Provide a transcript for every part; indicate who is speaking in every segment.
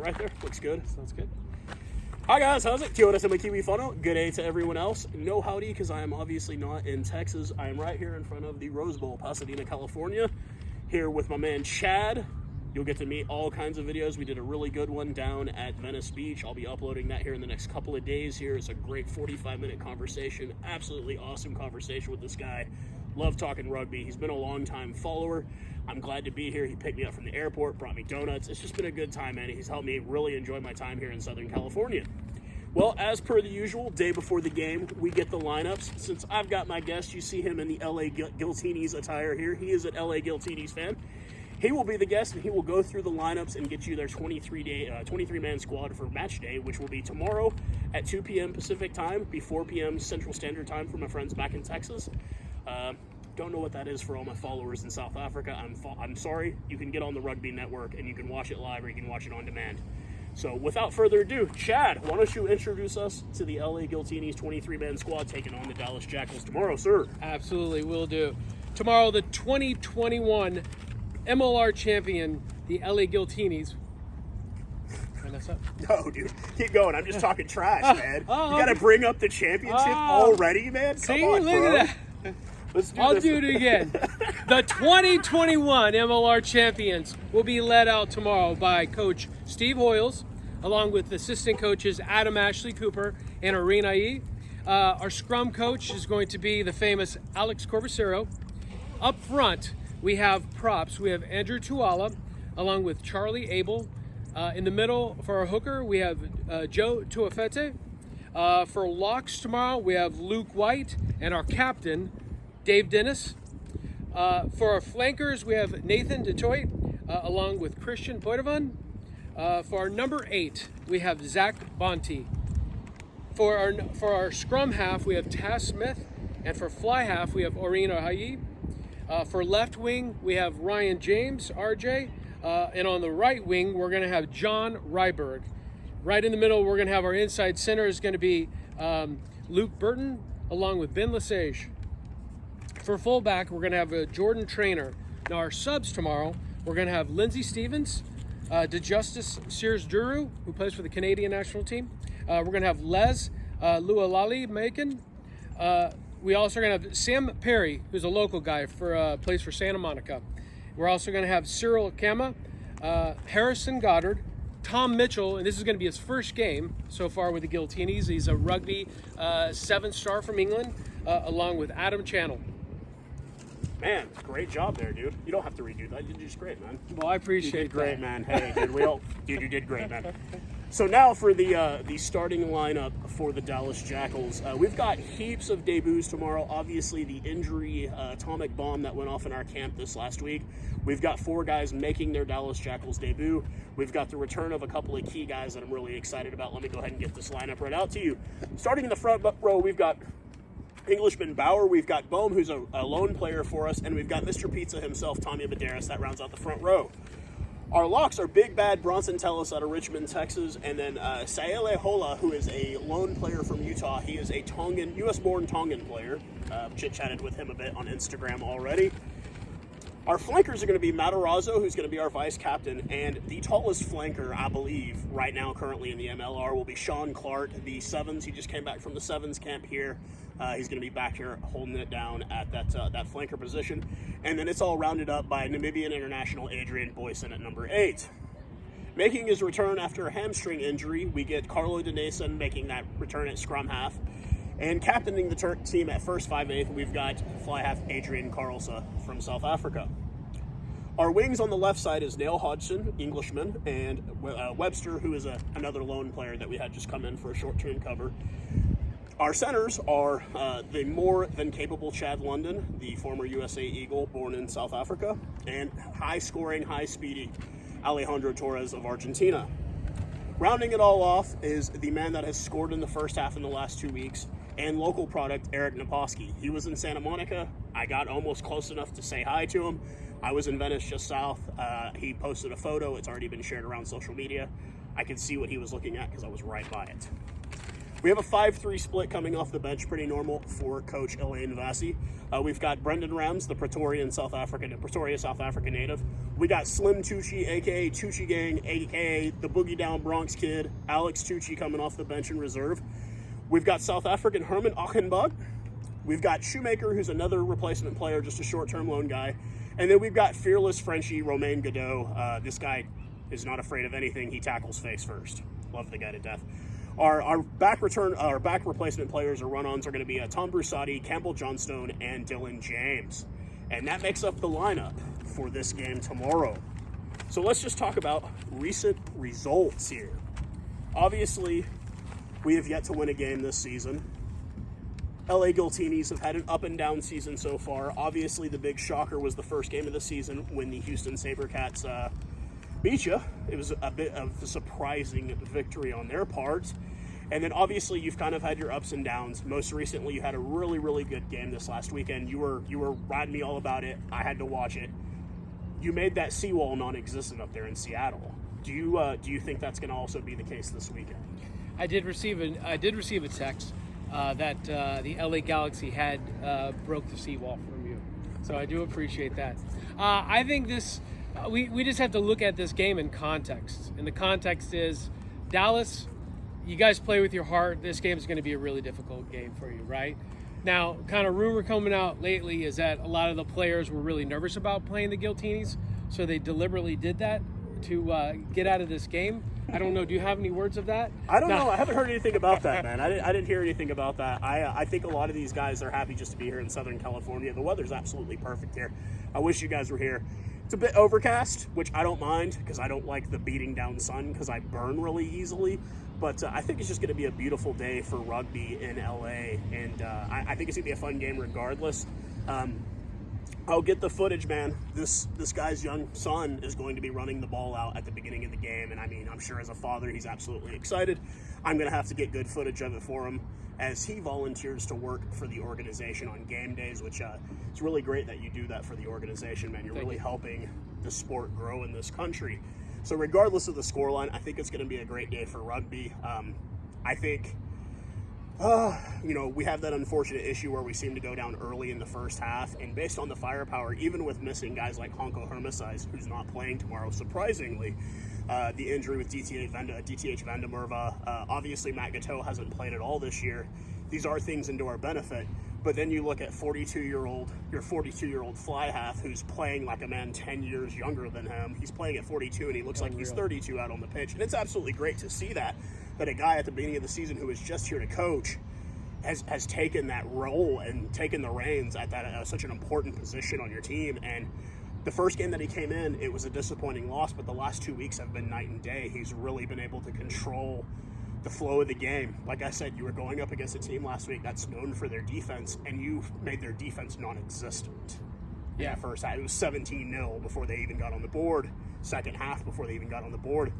Speaker 1: Right there, looks good.
Speaker 2: Sounds good.
Speaker 1: Hi guys, how's it? Kudos, I'm a kiwi whanau. Good day to everyone else. No howdy, because I am obviously not in Texas. I am right here in front of the Rose Bowl, Pasadena, California. Here with my man Chad. You'll get to meet all kinds of videos. We did a really good one down at Venice Beach. I'll be uploading that here in the next couple of days here. It's a great 45-minute conversation. Absolutely awesome conversation with this guy. Love talking rugby. He's been a long-time follower. I'm glad to be here. He picked me up from the airport, brought me donuts. It's just been a good time, man. He's helped me really enjoy my time here in Southern California. Well, as per the usual, day before the game, we get the lineups. Since I've got my guest, you see him in the LA Giltinis attire here. He is an LA Giltinis fan. He will be the guest, and he will go through the lineups and get you their 23-man squad for match day, which will be tomorrow at 2 p.m. Pacific time, be 4 p.m. Central Standard Time for my friends back in Texas. Don't know what that is for all my followers in South Africa. I'm sorry. You can get on the Rugby Network, and you can watch it live, or you can watch it on demand. So without further ado, Chad, why don't you introduce us to the LA Giltinis 23-man squad taking on the Dallas Jackals tomorrow, sir?
Speaker 2: Absolutely, will do. Tomorrow, the 2021 MLR champion, the LA Giltinis.
Speaker 1: No, dude, keep going. I'm just talking trash, man. You got to bring up the championship already, man? Come on,
Speaker 2: look
Speaker 1: bro.
Speaker 2: at that. I'll do it again. The 2021 MLR champions will be led out tomorrow by Coach Steve Hoyles, along with assistant coaches Adam Ashley Cooper and Arena E. Our scrum coach is going to be the famous Alex Corbacero. Up front, we have props. We have Andrew Tuala, along with Charlie Abel. In the middle, for our hooker, we have Joe Tuafete. For locks tomorrow, we have Luke White, and our captain, Dave Dennis. For our flankers, we have Nathan Detroit, along with Christian Poitevin. For our number 8, we have Zach Bonte. For our scrum half, we have Taz Smith, and for fly half, we have Orina Hayi. For left wing, we have Ryan James, RJ, and on the right wing, we're going to have John Ryberg. Right in the middle, we're going to have our inside center is going to be Luke Burton, along with Ben Lesage. For fullback, we're going to have Jordan Trainer. Now, our subs tomorrow, we're going to have Lindsey Stevens, DeJustice Sears-Duru, who plays for the Canadian national team. We're going to have Les Lualali Macon. We also are going to have Sam Perry, who's a local guy plays for Santa Monica. We're also going to have Cyril Kama, Harrison Goddard, Tom Mitchell, and this is going to be his first game so far with the Giltinis. He's a rugby 7-star from England, along with Adam Channel.
Speaker 1: Man, great job there, dude. You don't have to redo that. You did just great, man.
Speaker 2: Well, I appreciate
Speaker 1: you did great,
Speaker 2: that.
Speaker 1: man. Hey, dude, dude, you did great, man. So now for the starting lineup for the Dallas Jackals. We've got heaps of debuts tomorrow. Obviously, the injury atomic bomb that went off in our camp this last week. We've got 4 guys making their Dallas Jackals debut. We've got the return of a couple of key guys that I'm really excited about. Let me go ahead and get this lineup right out to you. Starting in the front row, we've got Englishman Bauer, we've got Bohm, who's a lone player for us, and we've got Mr. Pizza himself, Tommy Medeiros. That rounds out the front row. Our locks are Big Bad Bronson Tellis out of Richmond, Texas, and then Saele Hola, who is a lone player from Utah. He is a U.S.-born Tongan player. Chit-chatted with him a bit on Instagram already. Our flankers are going to be Matarazzo, who's going to be our vice captain, and the tallest flanker, I believe, right now currently in the MLR will be Sean Clark, the Sevens. He just came back from the Sevens camp here. He's going to be back here holding it down at that flanker position. And then it's all rounded up by Namibian international Adrian Boyson at number 8. Making his return after a hamstring injury, we get Carlo Denason making that return at scrum half. And captaining the team at first 5/8, we've got fly half Adrian Carlsa from South Africa. Our wings on the left side is Neil Hodgson, Englishman, and Webster, who is another lone player that we had just come in for a short-term cover. Our centers are the more than capable Chad London, the former USA Eagle born in South Africa, and high-scoring, high-speedy Alejandro Torres of Argentina. Rounding it all off is the man that has scored in the first half in the last 2 weeks, and local product Eric Naposki. He was in Santa Monica. I got almost close enough to say hi to him. I was in Venice just south. He posted a photo. It's already been shared around social media. I could see what he was looking at because I was right by it. We have a 5-3 split coming off the bench, pretty normal for Coach Elaine Vassie. We've got Brendan Rams, the Pretoria, South African native. We got Slim Tucci, a.k.a. Tucci Gang, a.k.a. the Boogie Down Bronx Kid, Alex Tucci, coming off the bench in reserve. We've got South African Herman Achenbach. We've got Shoemaker, who's another replacement player, just a short-term loan guy. And then we've got fearless Frenchie Romain Godot. This guy is not afraid of anything. He tackles face first. Love the guy to death. Our back replacement players or run-ons are going to be Tom Brusati, Campbell Johnstone, and Dylan James. And that makes up the lineup for this game tomorrow. So let's just talk about recent results here. Obviously, we have yet to win a game this season. LA Giltinis have had an up and down season so far. Obviously, the big shocker was the first game of the season when the Houston SaberCats beat you. It was a bit of a surprising victory on their part. And then obviously you've kind of had your ups and downs. Most recently, you had a really, really good game this last weekend. You were riding me all about it. I had to watch it. You made that seawall non-existent up there in Seattle. Do you think that's going to also be the case this weekend?
Speaker 2: I did receive a text that the LA Galaxy had broke the seawall from you. So I do appreciate that. I think this. We just have to look at this game in context. And the context is Dallas, you guys play with your heart. This game is going to be a really difficult game for you, right? Now, kind of rumor coming out lately is that a lot of the players were really nervous about playing the Giltinis, so they deliberately did that to get out of this game. I don't know. Do you have any words of that?
Speaker 1: I don't know. I haven't heard anything about that, man. I didn't hear anything about that. I think a lot of these guys are happy just to be here in Southern California. The weather's absolutely perfect here. I wish you guys were here. It's a bit overcast, which I don't mind because I don't like the beating down sun because I burn really easily. But I think it's just going to be a beautiful day for rugby in LA, and I think it's going to be a fun game regardless. I'll get the footage, man. This guy's young son is going to be running the ball out at the beginning of the game, and I mean, I'm sure as a father, he's absolutely excited. I'm going to have to get good footage of it for him as he volunteers to work for the organization on game days, which it's really great that you do that for the organization, man. You're really helping the sport grow in this country. So regardless of the scoreline, I think it's going to be a great day for rugby. I think, we have that unfortunate issue where we seem to go down early in the first half, and based on the firepower, even with missing guys like Honko Hermesize, who's not playing tomorrow, surprisingly, the injury with DTH Vandemerva, obviously Matt Gateau hasn't played at all this year. These are things into our benefit. But then you look at your 42-year-old fly half who's playing like a man 10 years younger than him. He's playing at 42 and he looks like he's 32 out on the pitch. And it's absolutely great to see that a guy at the beginning of the season who is just here to coach has taken that role and taken the reins at such an important position on your team. And the first game that he came in, it was a disappointing loss, but the last 2 weeks have been night and day. He's really been able to control the flow of the game. Like I said, you were going up against a team last week that's known for their defense, and you made their defense non-existent. Yeah, first half it was 17-0 before they even got on the board. Second half before they even got on the board,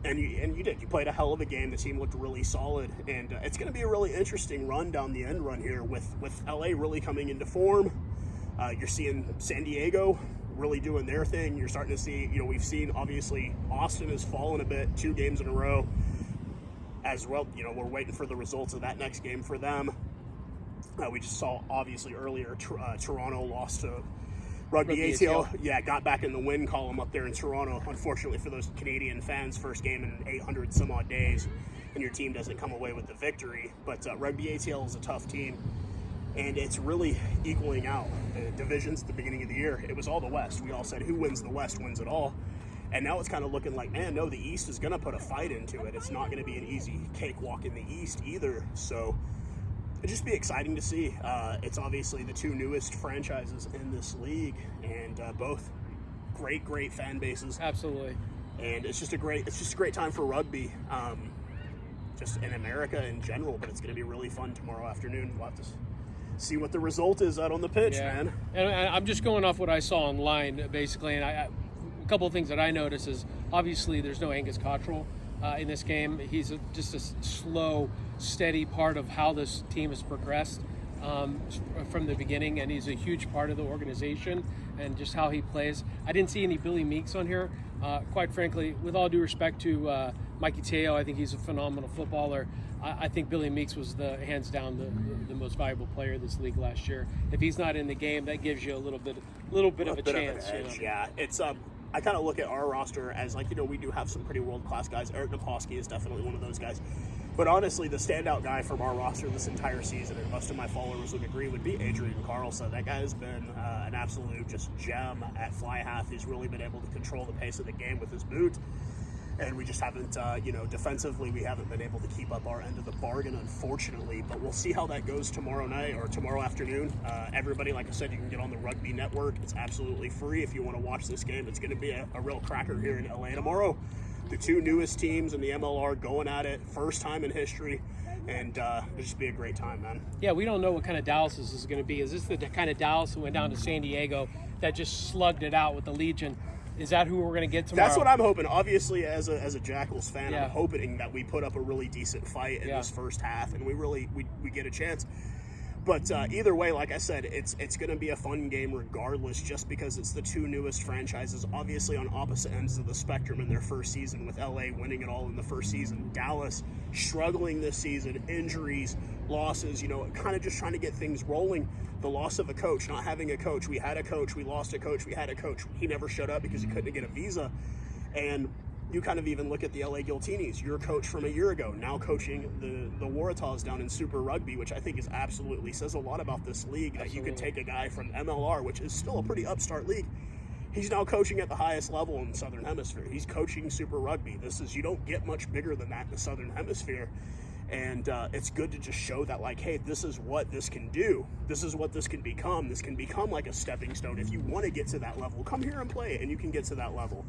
Speaker 1: and you did. You played a hell of a game. The team looked really solid, and it's going to be a really interesting run down the end run here with LA really coming into form. You're seeing San Diego really doing their thing. You're starting to see, we've seen obviously Austin has fallen a bit, 2 games in a row. As well, we're waiting for the results of that next game for them. We just saw, obviously, earlier, Toronto lost to Rugby ATL. Yeah, got back in the win column up there in Toronto. Unfortunately for those Canadian fans, first game in 800 some odd days, and your team doesn't come away with the victory. But Rugby ATL is a tough team, and it's really equaling out. The divisions at the beginning of the year, it was all the West. We all said who wins the West wins it all. And now it's kind of looking like, man, no, the East is going to put a fight into it. It's not going to be an easy cakewalk in the East either. So it'd just be exciting to see. It's obviously the 2 newest franchises in this league, and both great fan bases.
Speaker 2: Absolutely.
Speaker 1: And it's just a great time for rugby, just in America in general. But it's going to be really fun tomorrow afternoon. We'll have to see what the result is out on the pitch, man.
Speaker 2: And I'm just going off what I saw online, basically, and a couple of things that I noticed is obviously there's no Angus Cottrell in this game. He's just a slow, steady part of how this team has progressed from the beginning, and he's a huge part of the organization. and just how he plays. I didn't see any Billy Meeks on here. Quite frankly, with all due respect to Mikey Teo, I think he's a phenomenal footballer. I think Billy Meeks was hands down the most valuable player of this league last year. If he's not in the game, that gives you a little bit of a chance.
Speaker 1: Of an edge. Yeah, it's I kind of look at our roster as like, we do have some pretty world-class guys. Eric Naposki is definitely one of those guys. But honestly, the standout guy from our roster this entire season, and most of my followers would agree, would be Adrian Carlson. That guy has been an absolute just gem at fly half. He's really been able to control the pace of the game with his boot. And we just haven't, defensively, we haven't been able to keep up our end of the bargain, unfortunately. But we'll see how that goes tomorrow night or tomorrow afternoon. Everybody, like I said, you can get on the Rugby Network. It's absolutely free if you want to watch this game. It's going to be a real cracker here in LA tomorrow. The two newest teams in the MLR going at it, first time in history. And it'll just be a great time, man.
Speaker 2: Yeah, we don't know what kind of Dallas this is going to be. Is this the kind of Dallas who went down to San Diego that just slugged it out with the Legion? Is that who we're going to get tomorrow?
Speaker 1: That's what I'm hoping. Obviously, as a Jackals fan, I'm hoping that we put up a really decent fight in this first half, and we get a chance. But either way, like I said, it's going to be a fun game regardless, just because it's the two newest franchises, obviously on opposite ends of the spectrum in their first season, with LA winning it all in the first season. Dallas struggling this season, injuries, losses, kind of just trying to get things rolling. The loss of a coach, not having a coach. We had a coach, we lost a coach, we had a coach. He never showed up because he couldn't get a visa. And you kind of even look at the LA Giltinis, your coach from a year ago, now coaching the Waratahs down in Super Rugby, which I think is absolutely says a lot about this league, that you could take a guy from MLR, which is still a pretty upstart league. He's now coaching at the highest level in the Southern Hemisphere. He's coaching Super Rugby. You don't get much bigger than that in the Southern Hemisphere. And it's good to just show that, like, hey, this is what this can do. This is what this can become. This can become like a stepping stone. If you want to get to that level, come here and play, and you can get to that level.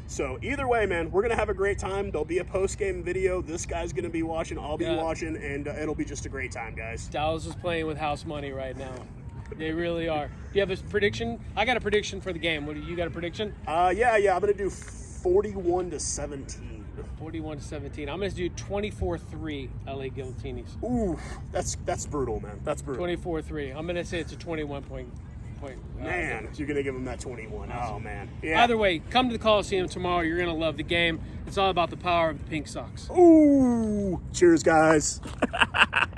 Speaker 1: So either way, man, we're going to have a great time. There'll be a post-game video. This guy's going to be watching. I'll be watching, and it'll be just a great time, guys.
Speaker 2: Dallas is playing with house money right now. They really are. Do you have a prediction? I got a prediction for the game. You got a prediction?
Speaker 1: Yeah. I'm going to do 41-17.
Speaker 2: 41-17. I'm going to do 24-3 LA Giltinis.
Speaker 1: Ooh, that's brutal, man. That's brutal.
Speaker 2: 24-3. I'm going to say it's a 21-point.
Speaker 1: Man, you're going to give them that 21. Awesome. Oh, man. Yeah.
Speaker 2: Either way, come to the Coliseum tomorrow. You're going to love the game. It's all about the power of the Pink Sox.
Speaker 1: Ooh. Cheers, guys.